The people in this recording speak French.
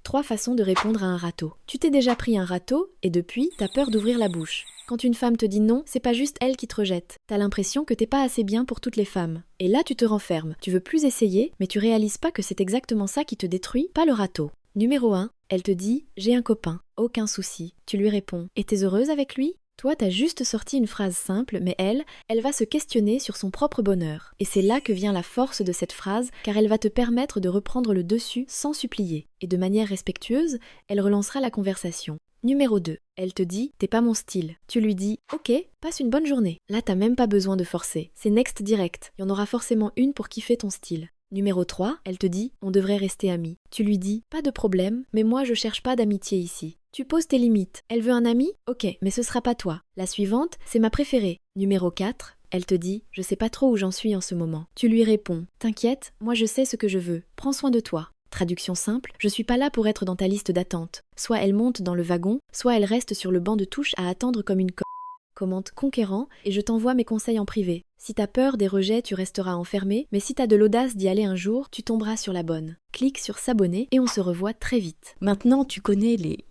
3 façons de répondre à un râteau. Tu t'es déjà pris un râteau et depuis, t'as peur d'ouvrir la bouche. Quand une femme te dit non, c'est pas juste elle qui te rejette. T'as l'impression que t'es pas assez bien pour toutes les femmes. Et là, tu te renfermes. Tu veux plus essayer, mais tu réalises pas que c'est exactement ça qui te détruit, pas le râteau. Numéro 1, elle te dit « J'ai un copain, aucun souci ». Tu lui réponds « Et t'es heureuse avec lui ?» Toi, t'as juste sorti une phrase simple, mais elle va se questionner sur son propre bonheur. Et c'est là que vient la force de cette phrase, car elle va te permettre de reprendre le dessus sans supplier. Et de manière respectueuse, elle relancera la conversation. Numéro 2, elle te dit « T'es pas mon style ». Tu lui dis « Ok, passe une bonne journée ». Là, t'as même pas besoin de forcer. C'est next direct. Il y en aura forcément une pour kiffer ton style. Numéro 3, elle te dit « On devrait rester amis ». Tu lui dis « Pas de problème, mais moi je cherche pas d'amitié ici ». Tu poses tes limites. Elle veut un ami? Ok, mais ce sera pas toi. La suivante, c'est ma préférée. Numéro 4, elle te dit « Je sais pas trop où j'en suis en ce moment ». Tu lui réponds « T'inquiète, moi je sais ce que je veux. Prends soin de toi ». Traduction simple, je suis pas là pour être dans ta liste d'attente. Soit elle monte dans le wagon, soit elle reste sur le banc de touche à attendre comme une commente conquérant et je t'envoie mes conseils en privé. Si t'as peur des rejets, tu resteras enfermé, mais si t'as de l'audace d'y aller un jour, tu tomberas sur la bonne. Clique sur s'abonner et on se revoit très vite. Maintenant, tu connais les